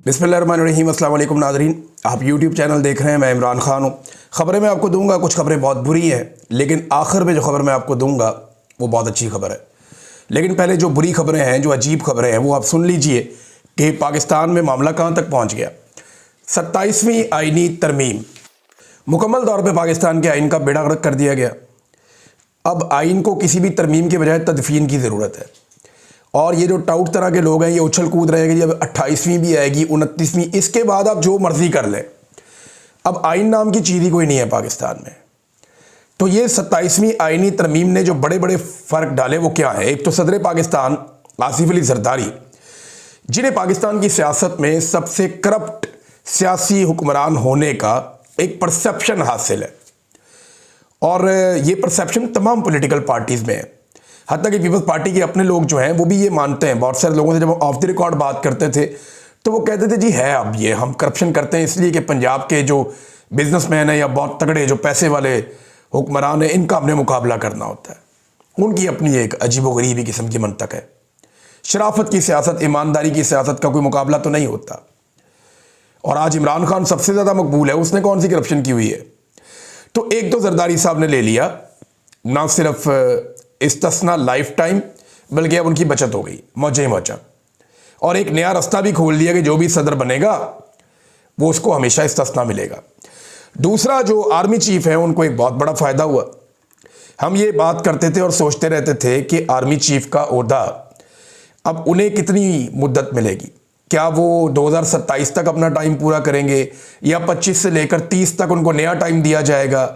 बिस्मिल्लाहिर्रहमानिर्रहीम। अस्सलाम वालेकुम नाज़रीन, आप यूट्यूब चैनल देख रहे हैं। मैं इमरान खान हूँ। ख़बरें मैं आपको दूंगा, कुछ ख़बरें बहुत बुरी हैं, लेकिन आखिर में जो ख़बर मैं आपको दूंगा वो बहुत अच्छी ख़बर है। लेकिन पहले जो बुरी ख़बरें हैं, जो अजीब ख़बरें हैं, वो आप सुन लीजिए कि पाकिस्तान में मामला कहाँ तक पहुँच गया। 27वीं आइनी तरमीम, मुकम्मल तौर पर पाकिस्तान के आइन का बेड़ा गर्क कर दिया गया। अब आइन को किसी भी तरमीम के बजाय तदफीन की ज़रूरत है। और ये जो टाउट तरह के लोग हैं, ये उछल कूद रहे हैं कि जब 28वीं भी आएगी, 29वीं, इसके बाद आप जो मर्जी कर लें। अब आइन नाम की चीज़ ही कोई नहीं है पाकिस्तान में। तो ये 27वीं आइनी तरमीम ने जो बड़े बड़े फ़र्क डाले वो क्या है। एक तो सदर पाकिस्तान आसिफ अली जरदारी, जिन्हें पाकिस्तान की सियासत में सबसे करप्ट सियासी हुक्मरान होने का एक परसेप्शन हासिल है, और ये परसेप्शन तमाम पॉलिटिकल पार्टीज़ में है। हत्ता कि पीपल्स पार्टी के अपने लोग जो हैं वो भी ये मानते हैं। बहुत सारे लोगों से जब हम ऑफ द रिकॉर्ड बात करते थे तो वो कहते थे जी है, अब ये हम करप्शन करते हैं इसलिए कि पंजाब के जो बिजनेसमैन हैं या बहुत तगड़े जो पैसे वाले हुक्मरान हैं, इनका हमने मुकाबला करना होता है। उनकी अपनी एक अजीबोगरीबी किस्म की मंतक है। शराफत की सियासत, ईमानदारी की सियासत का कोई मुकाबला तो नहीं होता। और आज इमरान खान सबसे ज़्यादा मकबूल है, उसने कौन सी करप्शन की हुई है। तो एक तो जरदारी साहब ने ले लिया, ना सिर्फ इस्तिस्ना लाइफ टाइम, बल्कि अब उनकी बचत हो गई, मौजे मौजा। और एक नया रास्ता भी खोल दिया कि जो भी सदर बनेगा वो उसको हमेशा इस्तिस्ना मिलेगा। दूसरा, जो आर्मी चीफ है, उनको एक बहुत बड़ा फ़ायदा हुआ। हम ये बात करते थे और सोचते रहते थे कि आर्मी चीफ का ओहदा अब उन्हें कितनी मुद्दत मिलेगी। क्या वो 2027 तक अपना टाइम पूरा करेंगे या 25 से लेकर 30 तक उनको नया टाइम दिया जाएगा।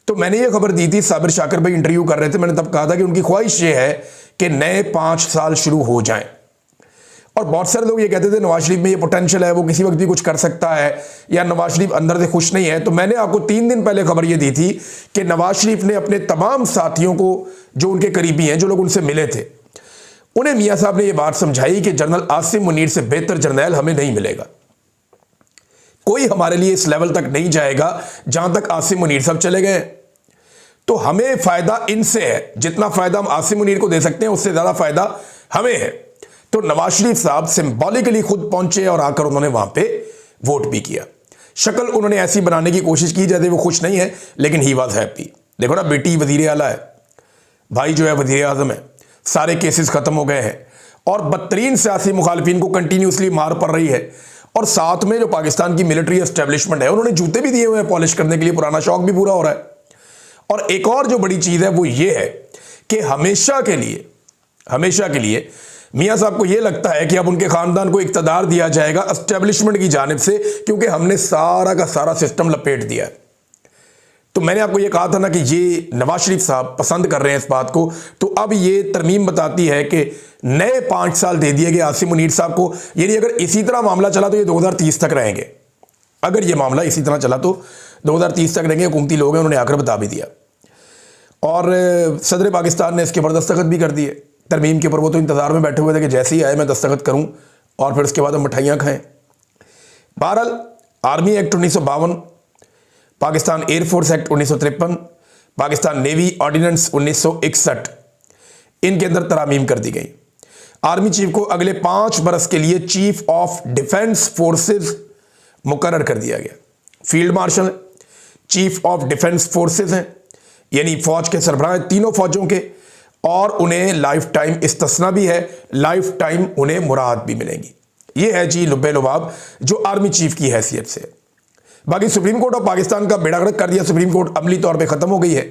तो मैंने ये खबर दी थी, साबिर शाकिर भाई इंटरव्यू कर रहे थे, मैंने तब कहा था कि उनकी ख्वाहिश ये है कि नए 5 साल शुरू हो जाएं। और बहुत सारे लोग ये कहते थे नवाज शरीफ में ये पोटेंशियल है, वो किसी वक्त भी कुछ कर सकता है, या नवाज शरीफ अंदर से खुश नहीं है। तो मैंने आपको 3 दिन पहले खबर ये दी थी कि नवाज शरीफ ने अपने तमाम साथियों को, जो उनके करीबी हैं, जो लोग उनसे मिले थे, उन्हें मियाँ साहब ने ये बात समझाई कि जनरल आसिम मुनीर से बेहतर जर्नैल हमें नहीं मिलेगा। कोई हमारे लिए इस लेवल तक नहीं जाएगा जहां तक आसिम मुनीर साहब चले गए। तो हमें फायदा इनसे है, जितना फायदा हम आसिम मुनीर को दे सकते हैं उससे ज्यादा फायदा हमें है। तो नवाज शरीफ साहब सिंबॉलिकली खुद पहुंचे और आकर उन्होंने वहां पे वोट भी किया। शक्ल उन्होंने ऐसी बनाने की कोशिश की जैसे वो खुश नहीं है, लेकिन ही वॉज हैप्पी। देखो ना, बेटी वजीर आला है, भाई जो है वजीर आजम है, सारे केसेस खत्म हो गए हैं, और बदतरीन सियासी मुखालफिन को कंटिन्यूसली मार पड़ रही है। और साथ में जो पाकिस्तान की मिलिट्री एस्टेब्लिशमेंट है, उन्होंने जूते भी दिए हुए हैं पॉलिश करने के लिए, पुराना शौक भी पूरा हो रहा है। और एक और जो बड़ी चीज है वो ये है कि हमेशा के लिए मियां साहब को ये लगता है कि अब उनके खानदान को इक्तदार दिया जाएगा एस्टेब्लिशमेंट की जानिब से, क्योंकि हमने सारा का सारा सिस्टम लपेट दिया है। तो मैंने आपको ये कहा था ना कि ये नवाज शरीफ साहब पसंद कर रहे हैं इस बात को। तो अब ये तरमीम बताती है कि नए 5 साल दे दिए गए आसिम मुनीर साहब को। यानी अगर इसी तरह मामला चला तो ये 2030 तक रहेंगे। अगर ये मामला इसी तरह चला तो 2030 तक रहेंगे। हुकूमती लोग हैं, उन्होंने आकर बता भी दिया। और सदर पाकिस्तान ने इसके ऊपर दस्तखत भी कर दिए तरमीम के ऊपर। वो तो इंतजार में बैठे हुए थे कि जैसे ही आए मैं दस्तखत करूं और फिर उसके बाद हम मिठाइयाँ खाएं। बहरहाल, army act 1952, Pakistan air force act 1953, Pakistan navy ordinance 1961, इनके अंदर तरामीम कर दी गई। आर्मी चीफ को अगले 5 बरस के लिए चीफ ऑफ डिफेंस फोर्सेज मुकर्रर कर दिया गया। Field marshal chief of defence forces हैं, यानी फौज के सरबराह तीनों फौजों के, और उन्हें लाइफ टाइम इस्तिस्ना भी है, लाइफ टाइम उन्हें मुराद भी मिलेंगी। ये है जी लुब्बे लुबाब जो आर्मी चीफ की हैसियत से। बाकी सुप्रीम कोर्ट ऑफ पाकिस्तान का बेड़ा गर्क कर दिया। सुप्रीम कोर्ट अमली तौर पे ख़त्म हो गई है।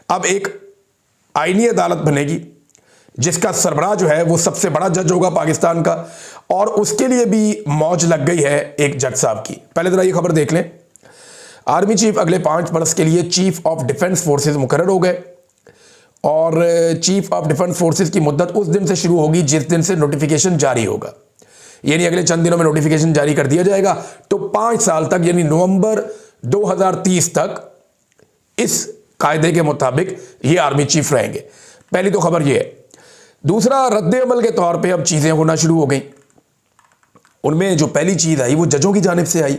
अब एक आईनी अदालत बनेगी जिसका सरबराह जो है वो सबसे बड़ा जज होगा पाकिस्तान का, और उसके लिए भी मौज लग गई है एक जज साहब की। पहले जरा ये खबर देख लें। आर्मी चीफ अगले 5 बरस के लिए चीफ ऑफ डिफेंस फोर्सेज मुकर्रर हो गए, और चीफ ऑफ डिफेंस फोर्सेज की मुद्दत उस दिन से शुरू होगी जिस दिन से नोटिफिकेशन जारी होगा। यानी अगले चंद दिनों में नोटिफिकेशन जारी कर दिया जाएगा। तो 5 साल तक, यानी नवंबर 2030 तक इस कायदे के मुताबिक ये आर्मी चीफ रहेंगे। पहली तो खबर ये है। दूसरा, रद्द अमल के तौर पे अब चीज़ें होना शुरू हो गई। उनमें जो पहली चीज़ आई वो जजों की जानिब से आई,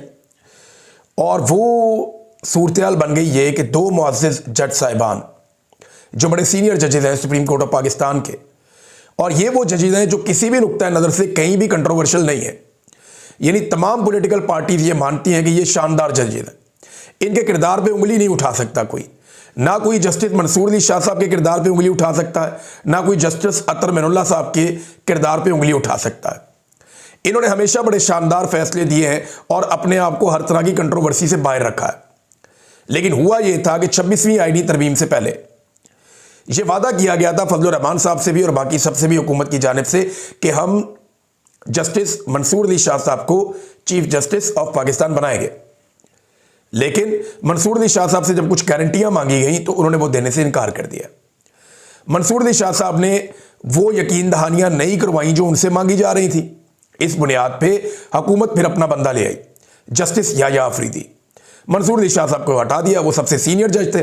और वो सूरत बन गई ये कि 2 मुअज़्ज़िज़ जज साहिबान जो बड़े सीनियर जजेज हैं सुप्रीम कोर्ट ऑफ पाकिस्तान के, और ये वो जजेज हैं जो किसी भी नुक्ता नज़र से कहीं भी कंट्रोवर्शियल नहीं है। यानी तमाम पॉलिटिकल पार्टीज ये मानती हैं कि ये शानदार जजेज हैं, इनके किरदार पे उंगली नहीं उठा सकता कोई, ना कोई जस्टिस मंसूर अली शाह साहब के किरदार पे उंगली उठा सकता है, ना कोई जस्टिस अतर मिनुल्लाह साहब के किरदार पे उंगली उठा सकता है। इन्होंने हमेशा बड़े शानदार फैसले दिए हैं और अपने आप को हर तरह की कंट्रोवर्सी से बाहर रखा है। लेकिन हुआ यह था कि 26वीं आईनी तरमीम से पहले यह वादा किया गया था फजलुर रहमान साहब से भी और बाकी सबसे भी हुकूमत की जानिब से कि हम जस्टिस मंसूर अली शाह साहब को चीफ जस्टिस ऑफ पाकिस्तान बनाएंगे। लेकिन मंसूर अली शाह साहब से जब कुछ गारंटियां मांगी गई तो उन्होंने वो देने से इनकार कर दिया। मंसूर अली शाह साहब ने वो यकीन दहानियां नहीं करवाई जो उनसे मांगी जा रही थी। इस बुनियाद पे हुकूमत फिर अपना बंदा ले आई, जस्टिस याया अफरीदी। मंसूर अली शाह साहब को हटा दिया, वो सबसे सीनियर जज थे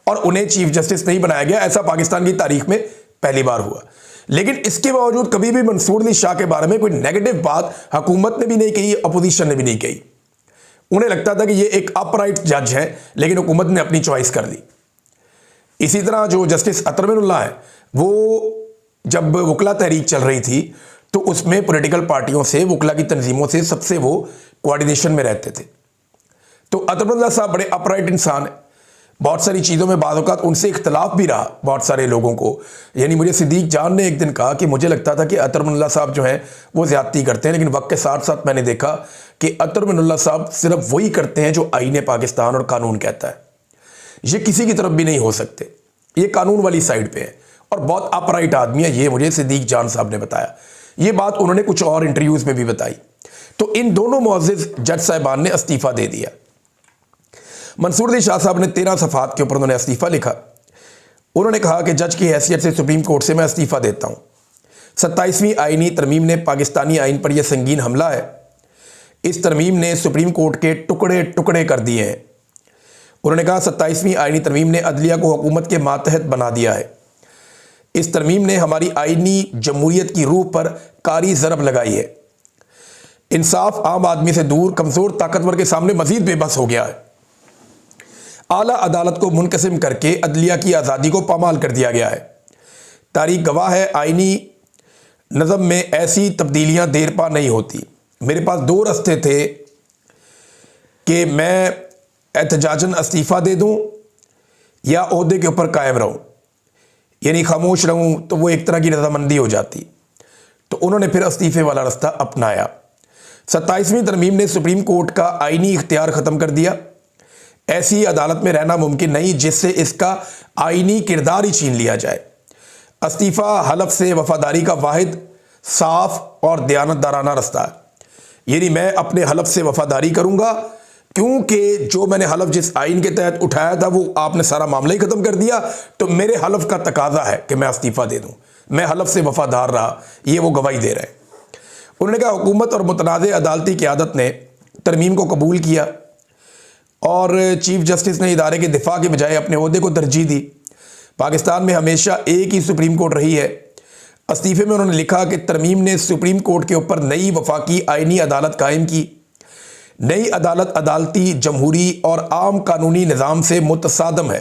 और उन्हें चीफ जस्टिस नहीं बनाया गया। ऐसा पाकिस्तान की तारीख में पहली बार हुआ। लेकिन इसके बावजूद कभी भी मंसूर अली शाह के बारे में कोई नेगेटिव बात हुकूमत ने भी नहीं कही, अपोजिशन ने भी नहीं कही। उन्हें लगता था कि ये एक अपराइट जज है, लेकिन हुकूमत ने अपनी चॉइस कर ली। इसी तरह जो जस्टिस अतर मिनुल्लाह है, वो जब वकला तहरीक चल रही थी तो उसमें पॉलिटिकल पार्टियों से, वकला की तंजीमों से सबसे वो कोऑर्डिनेशन में रहते थे। तो अतर मिनुल्लाह साहब बड़े अपराइट इंसान है। बहुत सारी चीज़ों में बाद औक़ात उनसे इख्तलाफ भी रहा बहुत सारे लोगों को। यानी मुझे सिद्दीक जान ने एक दिन कहा कि मुझे लगता था कि अतर मिनुल्लाह साहब जो हैं वो ज़्यादती करते हैं, लेकिन वक्त के साथ साथ मैंने देखा कि अतर मिनुल्लाह साहब सिर्फ वही करते हैं जो आईन पाकिस्तान और कानून कहता है। ये किसी की तरफ भी नहीं हो सकते, ये कानून वाली साइड पे है और बहुत अपराइट आदमी है। ये मुझे सिद्दीक जान साहब ने बताया। ये बात उन्होंने कुछ और इंटरव्यूज़ में भी बताई। तो इन दोनों मुअज़्ज़िज़ जज साहिबान ने इस्तीफ़ा दे दिया। मंसूर अली शाह साहब ने 13 सफ़ात के ऊपर उन्होंने इस्तीफ़ा लिखा। उन्होंने कहा कि जज की हैसियत से सुप्रीम कोर्ट से मैं इस्तीफ़ा देता हूँ। 27वीं आईनी तरमीम ने पाकिस्तानी आइन पर यह संगीन हमला है। इस तरमीम ने सुप्रीम कोर्ट के टुकड़े टुकड़े कर दिए हैं। उन्होंने कहा 27वीं आईनी तरमीम ने अदलिया को हुकूमत के मातहत बना दिया है। इस तरमीम ने हमारी आईनी जमहूरियत की रूह पर कारी ज़रब लगाई है। इंसाफ आम आदमी से दूर कमज़ोर ताकतवर के सामने मज़ीद बेबस हो गया है। आला अदालत को मुनक़सिम करके अदलिया की आज़ादी को पामाल कर दिया गया है। तारीख गवाह है, आईनी नज़म में ऐसी तब्दीलियाँ देर पा नहीं होती। मेरे पास 2 रास्ते थे कि मैं एहतजाजन इस्तीफ़ा दे दूँ या ओहदे के ऊपर कायम रहूँ, यानी खामोश रहूँ, तो वो एक तरह की रजामंदी हो जाती। तो उन्होंने फिर इस्तीफ़े वाला रास्ता अपनाया। 27वीं तरमीम ने सुप्रीम कोर्ट का आईनी इख्तियार ख़त्म कर दिया। ऐसी अदालत में रहना मुमकिन नहीं जिससे इसका आईनी किरदार ही छीन लिया जाए। इस्तीफ़ा हलफ से वफादारी का वाहिद साफ और दयानतदाराना रास्ता है। यानी मैं अपने हलफ से वफादारी करूँगा, क्योंकि जो मैंने हलफ जिस आइन के तहत उठाया था वो आपने सारा मामला ही ख़त्म कर दिया, तो मेरे हलफ का तकाजा है कि मैं इस्तीफ़ा दे दूँ। मैं हलफ से वफादार रहा, ये वो गवाही दे रहे हैं। उन्होंने कहा हुकूमत और मुतनाज़ अदालती क़यादत ने तरमीम को कबूल किया और चीफ जस्टिस ने इदारे के दिफा के बजाय अपने ओहदे को तरजीह दी। पाकिस्तान में हमेशा एक ही सुप्रीम कोर्ट रही है। इस्तीफ़े में उन्होंने लिखा कि तरमीम ने सुप्रीम कोर्ट के ऊपर नई वफाकी आईनी अदालत कायम की। नई अदालत अदालती, जमहूरी और आम कानूनी निज़ाम से मुतसादम है।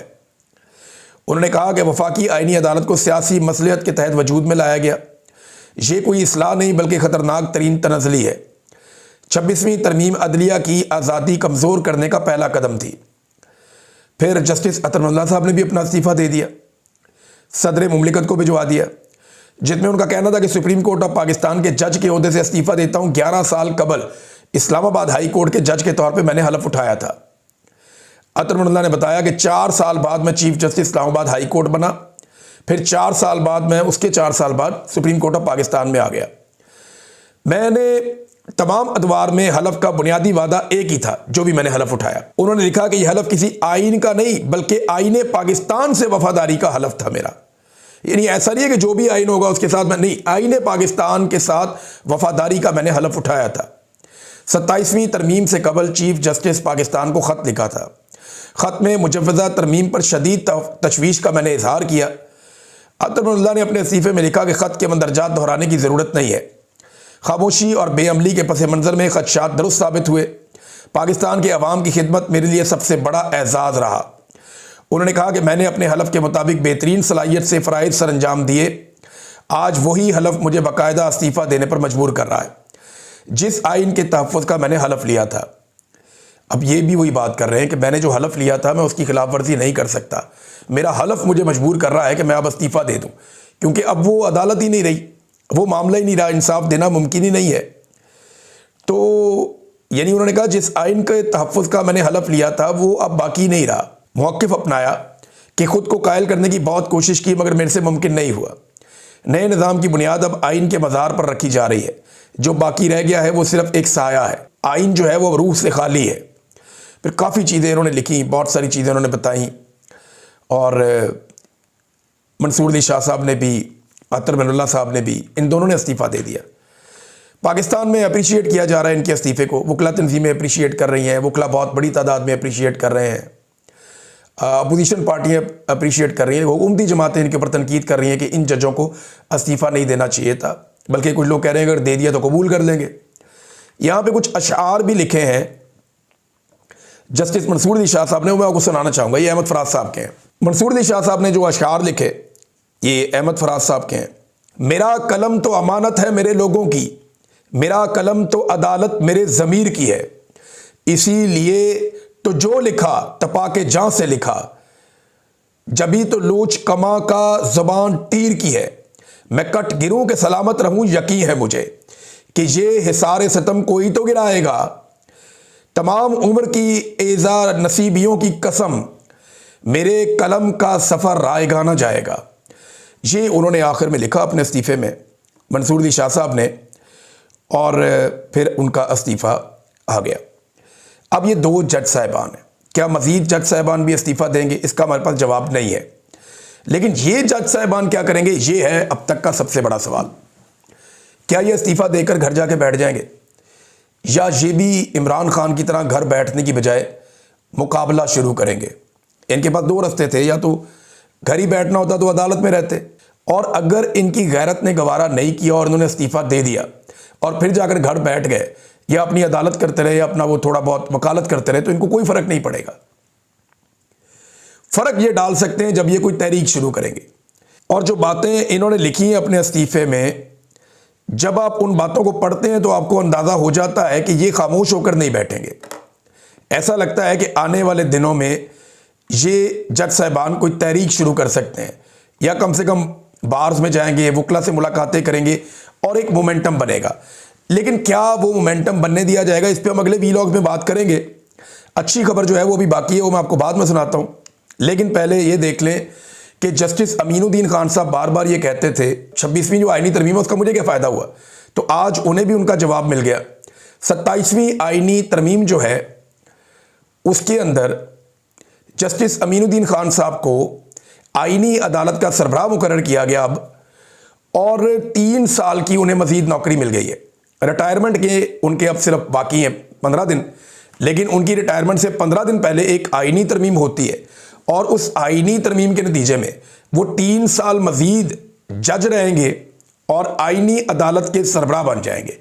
उन्होंने कहा कि वफाकी आईनी अदालत को सियासी मसलहत के तहत वजूद में लाया गया। ये कोई इस्लाह नहीं बल्कि ख़तरनाक तरीन तनज़ली है। 26वीं तरमीम अदलिया की आज़ादी कमज़ोर करने का पहला कदम थी। फिर जस्टिस अतर मिनुल्लाह साहब ने भी अपना इस्तीफ़ा दे दिया, सदर मुमलिकत को भिजवा दिया, जिसमें उनका कहना था कि सुप्रीम कोर्ट ऑफ पाकिस्तान के जज के ओहदे से इस्तीफ़ा देता हूँ। 11 साल कबल इस्लामाबाद हाई कोर्ट के जज के तौर पे मैंने हलफ उठाया था। अतर मिनुल्लाह ने बताया कि 4 साल बाद मैं chief justice Islamabad high court बना, फिर 4 साल बाद मैं उसके 4 साल बाद सुप्रीम कोर्ट ऑफ पाकिस्तान में आ गया। मैंने तमाम अदवार में हलफ का बुनियादी वादा एक ही था जो भी मैंने हलफ उठाया। उन्होंने लिखा कि यह हलफ किसी आइन का नहीं बल्कि आईने पाकिस्तान से वफादारी का हलफ था मेरा। यानी ऐसा नहीं है कि जो भी आइन होगा उसके साथ मैं नहीं, आईने पाकिस्तान के साथ वफादारी का मैंने हलफ उठाया था। 27वीं तरमीम से कबल चीफ जस्टिस पाकिस्तान को ख़त लिखा था। ख़त में मुजव्वज़ा तरमीम पर शदीद तशवीश का मैंने इजहार किया। अतर मिनुल्लाह ने अपने इस्तीफ़े में लिखा कि ख़त के मंदरजात दोहराने की ज़रूरत नहीं है। खामोशी और बेअमली के पस मंज़र में ख़दशात दुरुस्त साबित हुए। पाकिस्तान के अवाम की खिदमत मेरे लिए सबसे बड़ा एजाज़ रहा। उन्होंने कहा कि मैंने अपने हलफ के मुताबिक बेहतरीन सलाहियत से फ़राइज़ सर अंजाम दिए। आज वही हलफ मुझे बाकायदा इस्तीफ़ा देने पर मजबूर कर रहा है। जिस आइन के तहफ़्फ़ुज़ का मैंने हलफ लिया था। अब ये भी वही बात कर रहे हैं कि मैंने जो हलफ लिया था मैं उसकी खिलाफ वर्जी नहीं कर सकता। मेरा हलफ मुझे मजबूर कर रहा है कि मैं अब इस्तीफ़ा दे दूं, क्योंकि अब वो अदालत ही नहीं रही, वो मामला ही नहीं रहा, इंसाफ देना मुमकिन ही नहीं है। तो यानी उन्होंने कहा जिस आइन के तहफ़्फ़ुज़ का मैंने हलफ लिया था वो अब बाकी नहीं रहा। मौक़िफ़ अपनाया कि ख़ुद को कायल करने की बहुत कोशिश की मगर मेरे से मुमकिन नहीं हुआ। नए निज़ाम की बुनियाद अब आइन के मज़ार पर रखी जा रही है। जो बाकी रह गया है वो सिर्फ एक साया है। आइन जो है वो रूह से खाली है। फिर काफ़ी चीज़ें इन्होंने लिखी, बहुत सारी चीज़ें उन्होंने बताई। और मंसूर अली शाह साहब ने भी, अतर बिनुल्लाह साहब ने भी, इन दोनों ने इस्तीफ़ा दे दिया। पाकिस्तान में अप्रिशिएट किया जा रहा है इनके इस्तीफ़े को। वकला तंजीमें अप्रिशिएट कर रही हैं, वकला बहुत बड़ी तादाद में अप्रिशिएट कर रहे हैं, अपोजिशन पार्टियाँ अप्रिशिएट कर रही हैं, हुकूमती जमातें इनके ऊपर तनकीद कर रही हैं कि इन जजों को इस्तीफ़ा नहीं देना चाहिए था, बल्कि कुछ लोग कह रहे हैं अगर दे दिया तो कबूल कर लेंगे। यहाँ पे कुछ अशआर भी लिखे हैं जस्टिस मंसूर अली शाह साहब ने, वो मैं आपको सुनाना चाहूँगा। ये अहमद फराज साहब के हैं। मंसूर अली शाह साहब ने जो अशआर लिखे ये अहमद फराज साहब के हैं। मेरा कलम तो अमानत है मेरे लोगों की, मेरा कलम तो अदालत मेरे ज़मीर की है, इसीलिए तो जो लिखा तपा के जां से लिखा, जभी तो लोच कमा का ज़बान तीर की है। मैं कट गिरूं के सलामत रहूं, यकीन है मुझे कि ये हिसारे सितम कोई तो गिराएगा। तमाम उम्र की एज़ा नसीबियों की कसम, मेरे कलम का सफ़र रायगाना जाएगा। ये उन्होंने आखिर में लिखा अपने इस्तीफ़े में, मंसूर अली शाह साहब ने, और फिर उनका इस्तीफ़ा आ गया। अब ये दो जज साहिबान हैं, क्या मज़ीद जज साहिबान भी इस्तीफ़ा देंगे? इसका हमारे पास जवाब नहीं है। लेकिन ये जज साहिबान क्या करेंगे, ये है अब तक का सबसे बड़ा सवाल। क्या ये इस्तीफ़ा देकर घर जाके बैठ जाएंगे, या ये भी इमरान खान की तरह घर बैठने की बजाय मुकाबला शुरू करेंगे? इनके पास दो रास्ते थे, या तो घर ही बैठना होता तो अदालत में रहते, और अगर इनकी गैरत ने गवारा नहीं किया और इन्होंने इस्तीफ़ा दे दिया और फिर जाकर घर बैठ गए या अपनी अदालत करते रहे या अपना वो थोड़ा बहुत वकालत करते रहे, तो इनको कोई फ़र्क नहीं पड़ेगा। फ़र्क ये डाल सकते हैं जब ये कोई तहरीक शुरू करेंगे। और जो बातें इन्होंने लिखी हैं अपने इस्तीफ़े में, जब आप उन बातों को पढ़ते हैं तो आपको अंदाज़ा हो जाता है कि ये खामोश होकर नहीं बैठेंगे। ऐसा लगता है कि आने वाले दिनों में ये जज साहिबान कोई तहरीक शुरू कर सकते हैं, या कम से कम बार्स में जाएंगे, वकला से मुलाकातें करेंगे और एक मोमेंटम बनेगा। लेकिन क्या वो मोमेंटम बनने दिया जाएगा, इस पर हम अगले वीलॉग में बात करेंगे। अच्छी खबर जो है वो भी बाकी है, वो मैं आपको बाद में सुनाता हूँ। लेकिन पहले ये देख लें कि जस्टिस अमीनुद्दीन खान साहब बार बार ये कहते थे 26वीं जो आईनी तरमीम है उसका मुझे क्या फ़ायदा हुआ, तो आज उन्हें भी उनका जवाब मिल गया। 27वीं आईनी तरमीम जो है उसके अंदर जस्टिस अमीनुद्दीन खान साहब को आईनी अदालत का सरबराह मुकर्रर किया गया अब, और 3 साल की उन्हें मज़ीद नौकरी मिल गई है। रिटायरमेंट के उनके अब सिर्फ बाकी हैं 15 दिन, लेकिन उनकी रिटायरमेंट से 15 दिन पहले एक आईनी तरमीम होती है, और उस आईनी तरमीम के नतीजे में वो 3 साल मज़ीद जज रहेंगे और आईनी अदालत के सरबराह बन जाएंगे।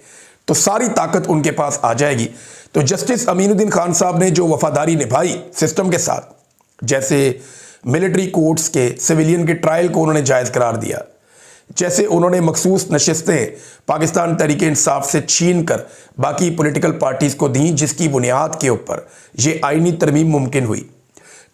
तो सारी ताकत उनके पास आ जाएगी। तो जस्टिस अमीनुद्दीन खान साहब ने जो वफादारी निभाई सिस्टम के साथ, जैसे मिलिट्री कोर्ट्स के सिविलियन के ट्रायल को उन्होंने जायज़ करार दिया, जैसे उन्होंने मखसूस नशिस्तें पाकिस्तान तहरीक इंसाफ से छीन कर बाकी पॉलिटिकल पार्टीज़ को दी, जिसकी बुनियाद के ऊपर ये आईनी तरमीम मुमकिन हुई,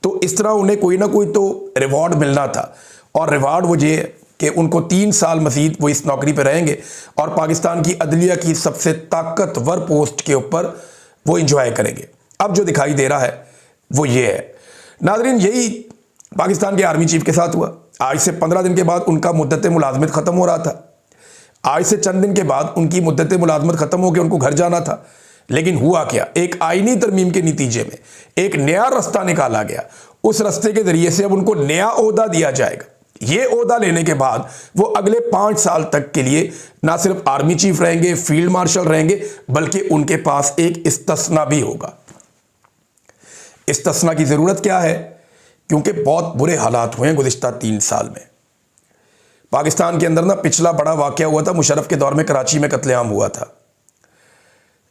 तो इस तरह उन्हें कोई ना कोई तो रिवॉर्ड मिलना था। और रिवॉर्ड वो ये कि उनको 3 साल मज़ीद वो इस नौकरी पर रहेंगे और पाकिस्तान की अदलिया की सबसे ताकतवर पोस्ट के ऊपर वो इंजॉय करेंगे। अब जो दिखाई दे रहा है वो ये है। नाज़रीन, यही पाकिस्तान के आर्मी चीफ के साथ हुआ। आज से 15 दिन के बाद उनका मुद्दत मुलाजमत ख़त्म हो रहा था। आज से चंद दिन के बाद उनकी मुद्दत मुलाजमत ख़त्म हो के उनको घर जाना था। लेकिन हुआ क्या, एक आईनी तरमीम के नतीजे में एक नया रास्ता निकाला गया। उस रास्ते के ज़रिए से अब उनको नया ओहदा दिया जाएगा। ये ओहदा लेने के बाद वो अगले 5 साल तक के लिए ना सिर्फ आर्मी चीफ रहेंगे, फील्ड मार्शल रहेंगे, बल्कि उनके पास एक इस्तिस्ना भी होगा। इस्तिस्ना की ज़रूरत क्या है, क्योंकि बहुत बुरे हालात हुए हैं गुज़िश्ता 3 साल में। पाकिस्तान के अंदर ना पिछला बड़ा वाक़या हुआ था मुशर्रफ के दौर में, कराची में कत्लेआम हुआ था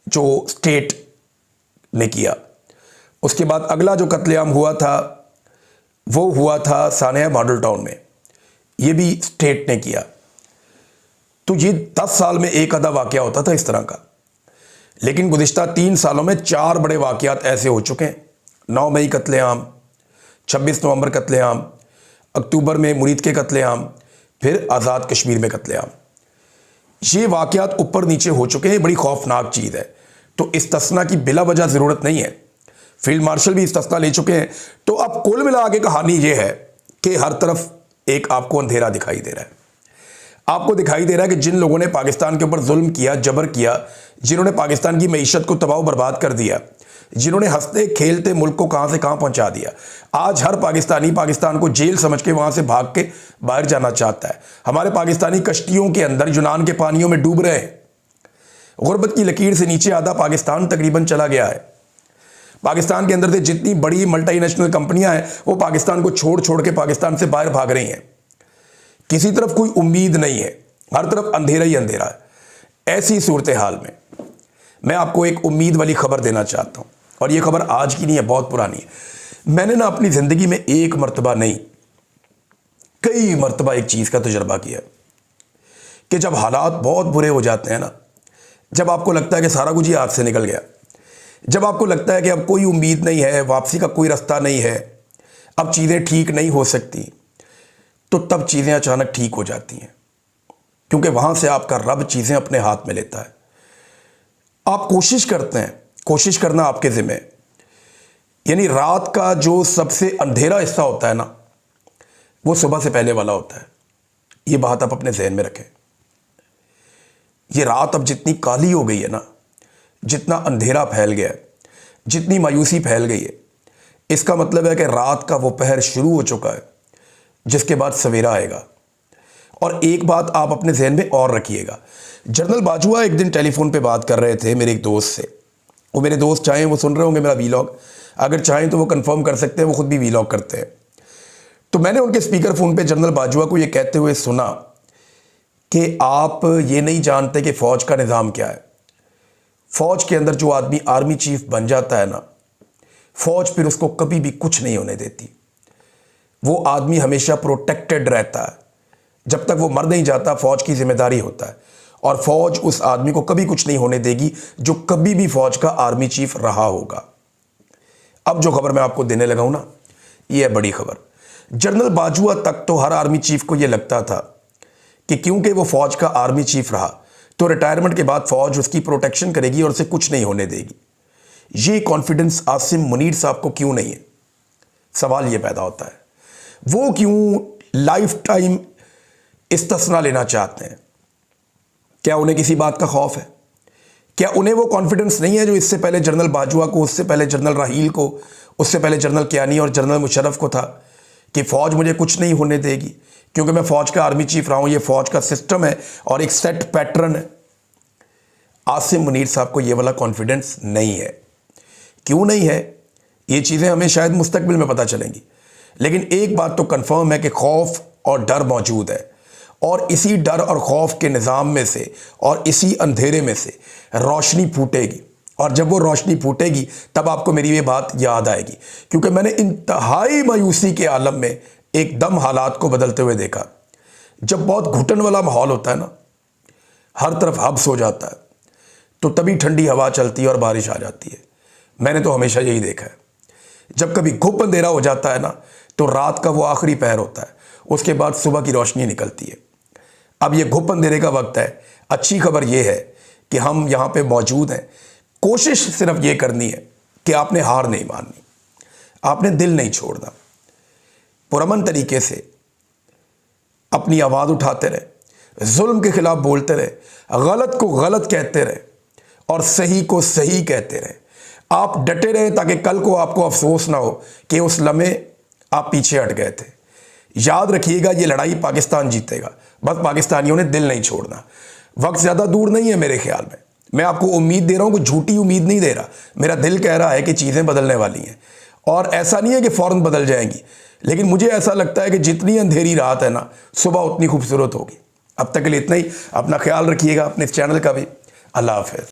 जो स्टेट ने किया। उसके बाद अगला जो कत्लेआम हुआ था वो हुआ था सानिया मॉडल टाउन में, ये भी स्टेट ने किया। तो ये 10 साल में एक आधा वाक़या होता था इस तरह का। लेकिन गुज़िश्ता 3 सालों में 4 बड़े वाक़यात ऐसे हो चुके हैं। 9 मई कत्लेआम, 26 नवंबर कत्लेआम, अक्टूबर में मुरीद के कत्लेआम, फिर आज़ाद कश्मीर में कत्लेआम। ये वाक़यात ऊपर नीचे हो चुके हैं, बड़ी खौफनाक चीज़ है। तो इस्तिस्ना की बिला वजह ज़रूरत नहीं है। फील्ड मार्शल भी इस्तिस्ना ले चुके हैं। तो अब कुल मिला के कहानी ये है कि हर तरफ एक आपको अंधेरा दिखाई दे रहा है। आपको दिखाई दे रहा है कि जिन लोगों ने पाकिस्तान के ऊपर जुल्म किया, जबर किया, जिन्होंने पाकिस्तान की मईशत को तबाह बर्बाद कर दिया, जिन्होंने हंसते खेलते मुल्क को कहां से कहां पहुंचा दिया, आज हर पाकिस्तानी पाकिस्तान को जेल समझ के वहां से भाग के बाहर जाना चाहता है। हमारे पाकिस्तानी कश्तियों के अंदर यूनान के पानियों में डूब रहे हैं। गुर्बत की लकीर से नीचे आधा पाकिस्तान तकरीबन चला गया है। पाकिस्तान के अंदर से जितनी बड़ी मल्टीनेशनल कंपनियां हैं वो पाकिस्तान को छोड़ छोड़ के पाकिस्तान से बाहर भाग रही हैं। किसी तरफ कोई उम्मीद नहीं है, हर तरफ अंधेरा ही अंधेरा है। ऐसी सूरत हाल में मैं आपको एक उम्मीद वाली खबर देना चाहता हूं, और ये खबर आज की नहीं है, बहुत पुरानी है। मैंने ना अपनी ज़िंदगी में एक मरतबा नहीं, कई मरतबा एक चीज़ का तजुर्बा किया कि जब हालात बहुत बुरे हो जाते हैं ना, जब आपको लगता है कि सारा कुछ ही हाथ से निकल गया, जब आपको लगता है कि अब कोई उम्मीद नहीं है, वापसी का कोई रास्ता नहीं है, अब चीज़ें ठीक नहीं हो सकती, तो तब चीज़ें अचानक ठीक हो जाती हैं, क्योंकि वहाँ से आपका रब चीज़ें अपने हाथ में लेता है। आप कोशिश करते हैं, कोशिश करना आपके ज़िम्मे, यानी रात का जो सबसे अंधेरा हिस्सा होता है ना, वो सुबह से पहले वाला होता है। ये बात आप अपने जहन में रखें। ये रात अब जितनी काली हो गई है ना, जितना अंधेरा फैल गया है, जितनी मायूसी फैल गई है, इसका मतलब है कि रात का वो पहर शुरू हो चुका है, जिसके बाद सवेरा आएगा। और एक बात आप अपने जहन में और रखिएगा। जनरल बाजवा एक दिन टेलीफोन पे बात कर रहे थे मेरे एक दोस्त से। वो मेरे दोस्त चाहें वो सुन रहे होंगे मेरा वीलॉग, अगर चाहें तो वो कंफर्म कर सकते हैं, वो खुद भी वीलॉग करते हैं। तो मैंने उनके स्पीकर फ़ोन पे जनरल बाजवा को ये कहते हुए सुना कि आप ये नहीं जानते कि फ़ौज का निज़ाम क्या है। फ़ौज के अंदर जो आदमी आर्मी चीफ बन जाता है ना, फ़ौज फिर उसको कभी भी कुछ नहीं होने देती। वो आदमी हमेशा प्रोटेक्टेड रहता है। जब तक वो मर नहीं जाता, फ़ौज की जिम्मेदारी होता है, और फ़ौज उस आदमी को कभी कुछ नहीं होने देगी जो कभी भी फ़ौज का आर्मी चीफ रहा होगा। अब जो खबर मैं आपको देने लगा हूं ना, ये है बड़ी खबर। जनरल बाजवा तक तो हर आर्मी चीफ को ये लगता था कि क्योंकि वो फ़ौज का आर्मी चीफ रहा तो रिटायरमेंट के बाद फ़ौज उसकी प्रोटेक्शन करेगी और उसे कुछ नहीं होने देगी। ये कॉन्फिडेंस आसिम मुनीर साहब को क्यों नहीं है? सवाल ये पैदा होता है, वो क्यों लाइफ टाइम इस्तिस्ना लेना चाहते हैं? क्या उन्हें किसी बात का खौफ है? क्या उन्हें वो कॉन्फिडेंस नहीं है जो इससे पहले जनरल बाजवा को, उससे पहले जनरल राहील को, उससे पहले जनरल कियानी और जनरल मुशर्रफ को था कि फ़ौज मुझे कुछ नहीं होने देगी क्योंकि मैं फ़ौज का आर्मी चीफ रहा हूं, ये फ़ौज का सिस्टम है और एक सेट पैटर्न है। आसिम मुनीर साहब को ये वाला कॉन्फिडेंस नहीं है। क्यों नहीं है? ये चीज़ें हमें शायद मुस्तकबिल में पता चलेंगी, लेकिन एक बात तो कंफर्म है कि खौफ और डर मौजूद है, और इसी डर और खौफ के निज़ाम में से और इसी अंधेरे में से रोशनी फूटेगी, और जब वो रोशनी फूटेगी तब आपको मेरी ये बात याद आएगी, क्योंकि मैंने इंतहाई मायूसी के आलम में एकदम हालात को बदलते हुए देखा। जब बहुत घुटन वाला माहौल होता है ना, हर तरफ हब्स हो जाता है, तो तभी ठंडी हवा चलती है और बारिश आ जाती है। मैंने तो हमेशा यही देखा है। जब कभी घुप अंधेरा हो जाता है ना, तो रात का वो आखिरी पहर होता है, उसके बाद सुबह की रोशनी निकलती है। अब ये घुप अंधेरे का वक्त है। अच्छी खबर ये है कि हम यहाँ पे मौजूद हैं। कोशिश सिर्फ ये करनी है कि आपने हार नहीं माननी, आपने दिल नहीं छोड़ना, पुरअमन तरीके से अपनी आवाज़ उठाते रहे, जुल्म के खिलाफ बोलते रहे, गलत को गलत कहते रहे और सही को सही कहते रहे। आप डटे रहे ताकि कल को आपको अफसोस ना हो कि उस लम्हे आप पीछे हट गए थे। याद रखिएगा, ये लड़ाई पाकिस्तान जीतेगा, बस पाकिस्तानियों ने दिल नहीं छोड़ना। वक्त ज़्यादा दूर नहीं है मेरे ख्याल में। मैं आपको उम्मीद दे रहा हूँ, कोई झूठी उम्मीद नहीं दे रहा। मेरा दिल कह रहा है कि चीज़ें बदलने वाली हैं, और ऐसा नहीं है कि फ़ौरन बदल जाएंगी, लेकिन मुझे ऐसा लगता है कि जितनी अंधेरी रात है ना, सुबह उतनी खूबसूरत होगी। अब तक के लिए इतना ही। अपना ख्याल रखिएगा, अपने इस चैनल का भी। अल्लाह हाफ़िज़।